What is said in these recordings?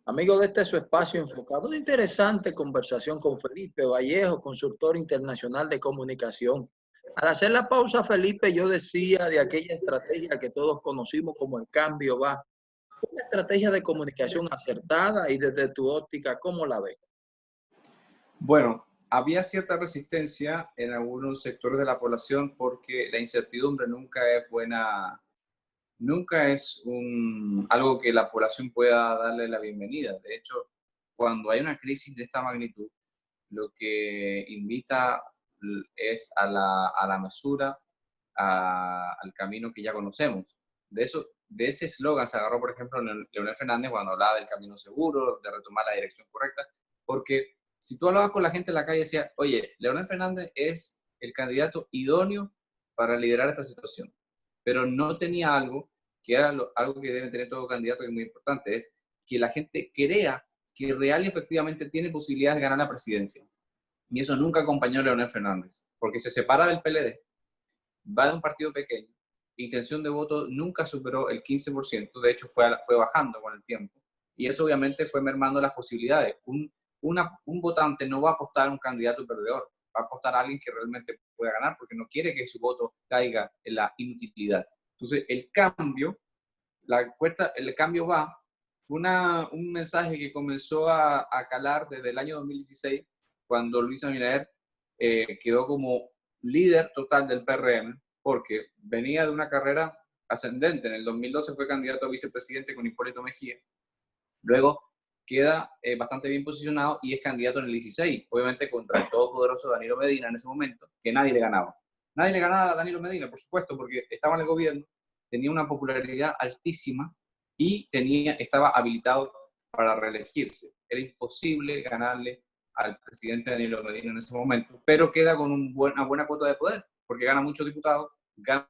Amigo de este su espacio enfocado, una interesante conversación con Felipe Vallejo, consultor internacional de comunicación. Al hacer la pausa, Felipe, yo decía de aquella estrategia que todos conocimos como el cambio va. Una estrategia de comunicación acertada y desde tu óptica, ¿cómo la ves? Bueno, había cierta resistencia en algunos sectores de la población porque la incertidumbre nunca es buena, nunca es algo que la población pueda darle la bienvenida. De hecho, cuando hay una crisis de esta magnitud, lo que invita es a la mesura, al camino que ya conocemos. De ese eslogan se agarró, por ejemplo, Leonel Fernández cuando hablaba del camino seguro, de retomar la dirección correcta, porque si tú hablabas con la gente en la calle, decía, oye, Leonel Fernández es el candidato idóneo para liderar esta situación, pero no tenía algo que era algo que debe tener todo candidato, que es muy importante, es que la gente crea que real y efectivamente tiene posibilidades de ganar la presidencia. Y eso nunca acompañó a Leonel Fernández, porque se separa del PLD, va de un partido pequeño, intención de voto nunca superó el 15%, de hecho fue bajando con el tiempo, y eso obviamente fue mermando las posibilidades. Un votante no va a apostar a un candidato perdedor, va a apostar a alguien que realmente pueda ganar, porque no quiere que su voto caiga en la inutilidad. Entonces, el cambio va, fue un mensaje que comenzó a calar desde el año 2016, cuando Luis Abinader quedó como líder total del PRM, porque venía de una carrera ascendente. En el 2012 fue candidato a vicepresidente con Hipólito Mejía. Luego queda bastante bien posicionado y es candidato en el 16, obviamente contra el todopoderoso Danilo Medina en ese momento, que nadie le ganaba. Nadie le ganaba a Danilo Medina, por supuesto, porque estaba en el gobierno, tenía una popularidad altísima y estaba habilitado para reelegirse. Era imposible ganarle al presidente Danilo Medina en ese momento, pero queda con una buena cuota de poder, porque gana muchos diputados, gana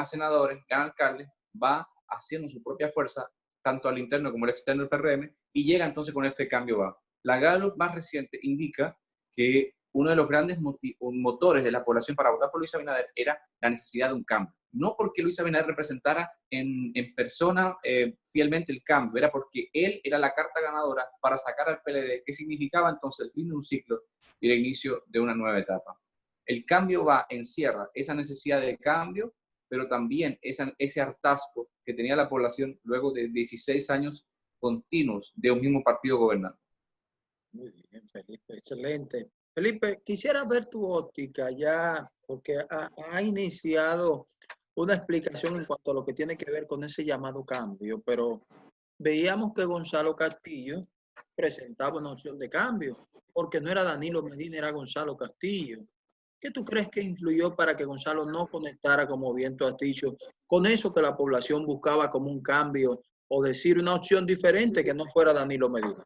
senadores, gana alcaldes, va haciendo su propia fuerza, tanto al interno como al externo del PRM, y llega entonces con este cambio va. La Gallup más reciente indica que uno de los grandes motores de la población para votar por Luis Abinader era la necesidad de un cambio. No porque Luis Abinader representara en persona fielmente el cambio, era porque él era la carta ganadora para sacar al PLD, que significaba entonces el fin de un ciclo y el inicio de una nueva etapa. El cambio va, encierra esa necesidad de cambio, pero también ese hartazgo que tenía la población luego de 16 años continuos de un mismo partido gobernante. Muy bien, Felipe, excelente. Felipe, quisiera ver tu óptica ya, porque ha iniciado una explicación en cuanto a lo que tiene que ver con ese llamado cambio, pero veíamos que Gonzalo Castillo presentaba una opción de cambio, porque no era Danilo Medina, era Gonzalo Castillo. ¿Qué tú crees que influyó para que Gonzalo no conectara, como bien tú has dicho, con eso que la población buscaba como un cambio o decir una opción diferente que no fuera Danilo Medina?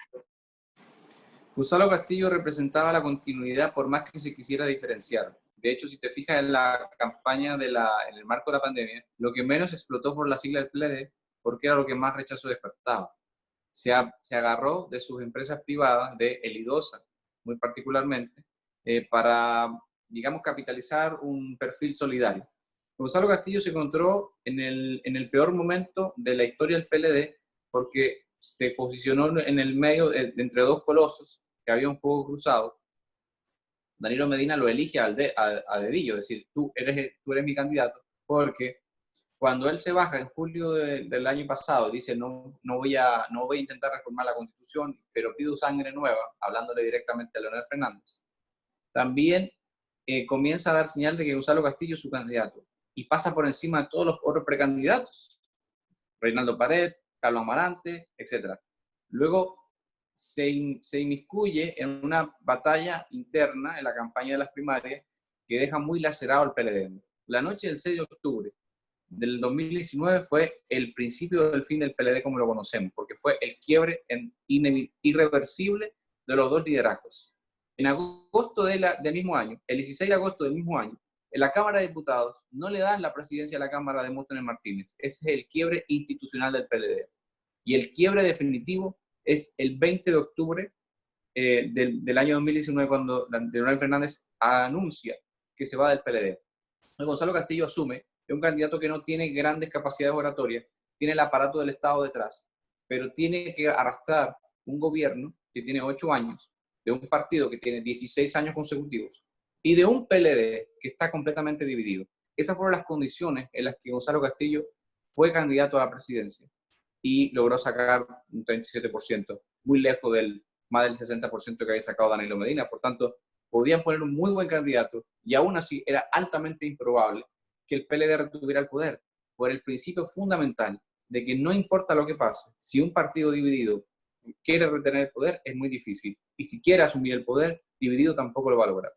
Gonzalo Castillo representaba la continuidad por más que se quisiera diferenciar. De hecho, si te fijas en la campaña en el marco de la pandemia, lo que menos explotó fue la sigla del PLD, porque era lo que más rechazo despertaba. Se agarró de sus empresas privadas, de Elidosa muy particularmente, para, digamos, capitalizar un perfil solidario. Gonzalo Castillo se encontró en el peor momento de la historia del PLD porque se posicionó en el medio entre dos colosos, que había un fuego cruzado. Danilo Medina lo elige a dedillo, es decir, tú eres mi candidato, porque cuando él se baja en julio del año pasado, dice, no voy a intentar reformar la Constitución, pero pido sangre nueva, hablándole directamente a Leonel Fernández. También comienza a dar señal de que Gonzalo Castillo es su candidato y pasa por encima de todos los otros precandidatos, Reinaldo Pared, Carlos Amarante, etc. Luego se inmiscuye en una batalla interna en la campaña de las primarias que deja muy lacerado al PLD. La noche del 6 de octubre del 2019 fue el principio del fin del PLD como lo conocemos, porque fue el quiebre irreversible de los dos liderazgos. En agosto del mismo año, el 16 de agosto del mismo año, en la Cámara de Diputados no le dan la presidencia a la Cámara de Móstoles Martínez. Ese es el quiebre institucional del PLD. Y el quiebre definitivo es el 20 de octubre del año 2019, cuando Leonel Fernández anuncia que se va del PLD. Gonzalo Castillo asume, es un candidato que no tiene grandes capacidades oratorias, tiene el aparato del Estado detrás, pero tiene que arrastrar un gobierno que tiene 8 años, de un partido que tiene 16 años consecutivos y de un PLD que está completamente dividido. Esas fueron las condiciones en las que Gonzalo Castillo fue candidato a la presidencia y logró sacar un 37%, muy lejos del más del 60% que había sacado Danilo Medina. Por tanto, podían poner un muy buen candidato y aún así era altamente improbable que el PLD retuviera el poder, por el principio fundamental de que no importa lo que pase, si un partido dividido quiere retener el poder, es muy difícil. Y si quiere asumir el poder, dividido tampoco lo va a lograr.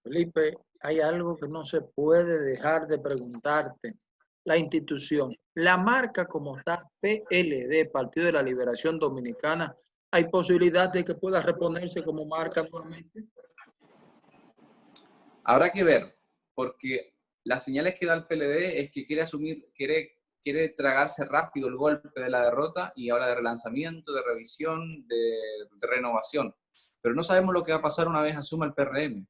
Felipe, hay algo que no se puede dejar de preguntarte. La institución, la marca como está PLD, Partido de la Liberación Dominicana, ¿hay posibilidad de que pueda reponerse como marca nuevamente? Habrá que ver, porque las señales que da el PLD es que quiere tragarse rápido el golpe de la derrota y habla de relanzamiento, de revisión, de renovación. Pero no sabemos lo que va a pasar una vez asuma el PRM.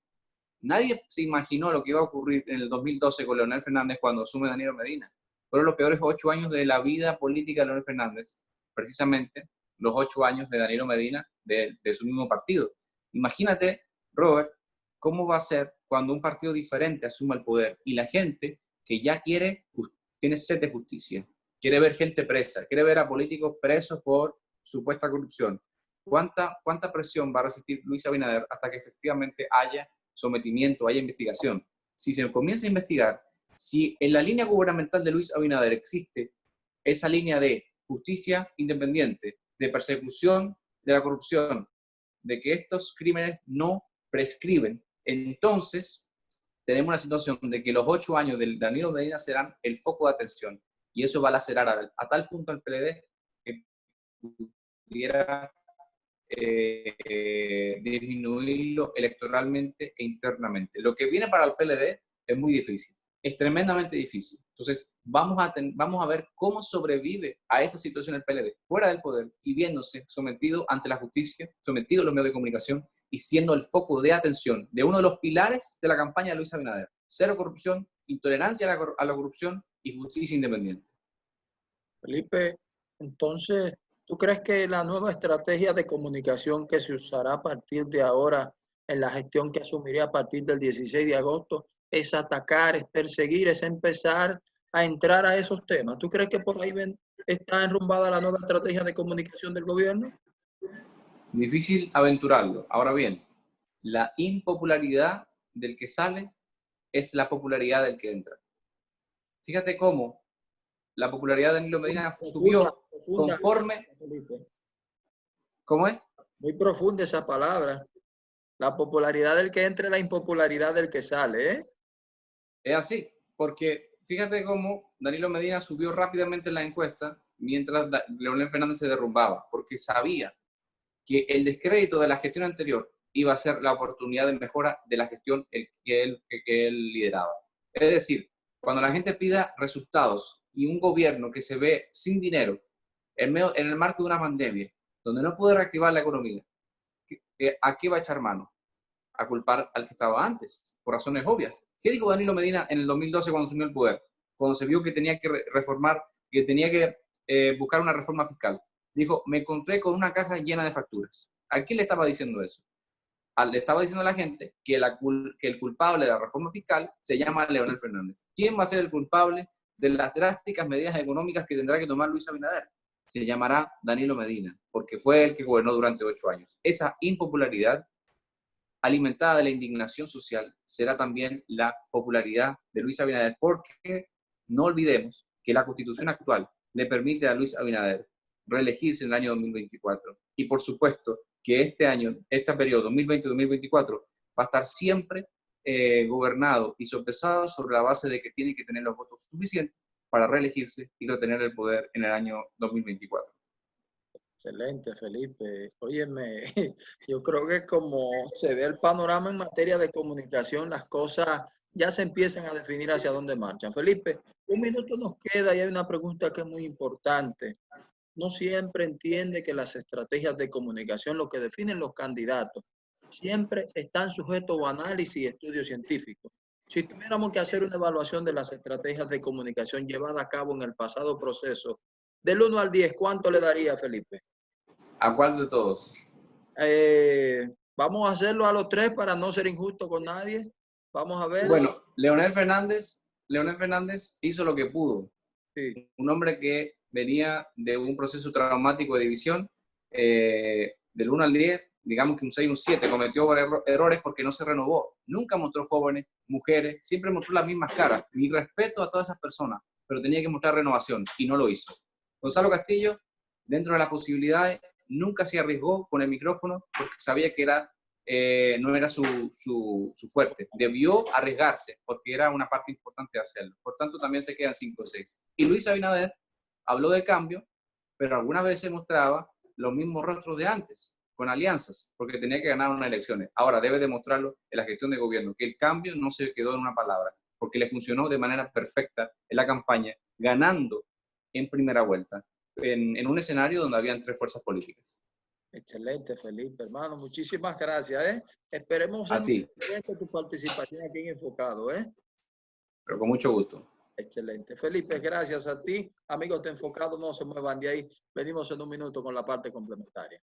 Nadie se imaginó lo que iba a ocurrir en el 2012 con Leonel Fernández cuando asume Danilo Medina. Fueron los peores 8 años de la vida política de Leonel Fernández, precisamente los 8 años de Danilo Medina de su mismo partido. Imagínate, Robert, cómo va a ser cuando un partido diferente asuma el poder y la gente que ya tiene sed de justicia, quiere ver gente presa, quiere ver a políticos presos por supuesta corrupción. ¿Cuánta presión va a resistir Luis Abinader hasta que efectivamente haya sometimiento, haya investigación? Si se comienza a investigar, si en la línea gubernamental de Luis Abinader existe esa línea de justicia independiente, de persecución de la corrupción, de que estos crímenes no prescriben, entonces tenemos una situación de que los 8 años de Danilo Medina serán el foco de atención y eso va a lacerar a tal punto al PLD que pudiera disminuirlo electoralmente e internamente. Lo que viene para el PLD es muy difícil, es tremendamente difícil. Entonces, vamos a ver cómo sobrevive a esa situación el PLD, fuera del poder y viéndose sometido ante la justicia, sometido a los medios de comunicación y siendo el foco de atención de uno de los pilares de la campaña de Luis Abinader. Cero corrupción, intolerancia a la corrupción y justicia independiente. Felipe, entonces, ¿tú crees que la nueva estrategia de comunicación que se usará a partir de ahora en la gestión que asumiría a partir del 16 de agosto es atacar, es perseguir, es empezar a entrar a esos temas? ¿Tú crees que por ahí está enrumbada la nueva estrategia de comunicación del gobierno? Difícil aventurarlo. Ahora bien, la impopularidad del que sale es la popularidad del que entra. Fíjate cómo la popularidad de Danilo Medina subió conforme... ¿Cómo es? Muy profunda esa palabra. La popularidad del que entra, la impopularidad del que sale, ¿eh? Es así, porque fíjate cómo Danilo Medina subió rápidamente en la encuesta mientras Leonel Fernández se derrumbaba, porque sabía que el descrédito de la gestión anterior iba a ser la oportunidad de mejora de la gestión que él lideraba. Es decir, cuando la gente pida resultados y un gobierno que se ve sin dinero en el marco de una pandemia, donde no puede reactivar la economía, ¿a qué va a echar mano? A culpar al que estaba antes, por razones obvias. ¿Qué dijo Danilo Medina en el 2012 cuando asumió el poder? Cuando se vio que tenía que reformar, que tenía que buscar una reforma fiscal. Dijo, me encontré con una caja llena de facturas. ¿A quién le estaba diciendo eso? Le estaba diciendo a la gente que el culpable de la reforma fiscal se llama Leonel Fernández. ¿Quién va a ser el culpable de las drásticas medidas económicas que tendrá que tomar Luis Abinader? Se llamará Danilo Medina, porque fue el que gobernó durante 8 años. Esa impopularidad alimentada de la indignación social será también la popularidad de Luis Abinader, porque no olvidemos que la Constitución actual le permite a Luis Abinader reelegirse en el año 2024. Y por supuesto que este periodo 2020-2024 va a estar siempre gobernado y sopesado sobre la base de que tiene que tener los votos suficientes para reelegirse y retener el poder en el año 2024. Excelente, Felipe. Óyeme, yo creo que como se ve el panorama en materia de comunicación, las cosas ya se empiezan a definir hacia dónde marchan. Felipe, 1 minuto nos queda y hay una pregunta que es muy importante. No siempre entiende que las estrategias de comunicación, lo que definen los candidatos, siempre están sujetos a análisis y estudios científicos. Si tuviéramos que hacer una evaluación de las estrategias de comunicación llevadas a cabo en el pasado proceso, Del 1 al 10, ¿cuánto le daría, Felipe? ¿A cuál de todos? Vamos a hacerlo a los 3 para no ser injusto con nadie. Vamos a ver. Bueno, Leonel Fernández hizo lo que pudo. Sí. Un hombre que venía de un proceso traumático de división, del 1 al 10, digamos que un 6, un 7, cometió errores porque no se renovó. Nunca mostró jóvenes, mujeres, siempre mostró las mismas caras. Mi respeto a todas esas personas, pero tenía que mostrar renovación y no lo hizo. Gonzalo Castillo, dentro de las posibilidades, nunca se arriesgó con el micrófono porque sabía que no era su fuerte. Debió arriesgarse porque era una parte importante de hacerlo. Por tanto, también se quedan 5 o 6. Y Luis Abinader habló del cambio, pero algunas veces mostraba los mismos rostros de antes, con alianzas, porque tenía que ganar unas elecciones. Ahora debe demostrarlo en la gestión de gobierno, que el cambio no se quedó en una palabra, porque le funcionó de manera perfecta en la campaña, ganando en primera vuelta, en un escenario donde habían 3 fuerzas políticas. Excelente, Felipe, hermano. Muchísimas gracias. Esperemos A ti. tu participación aquí en Enfocado. Pero con mucho gusto. Excelente. Felipe, gracias a ti. Amigos de Enfocado, no se muevan de ahí. Venimos en un minuto con la parte complementaria.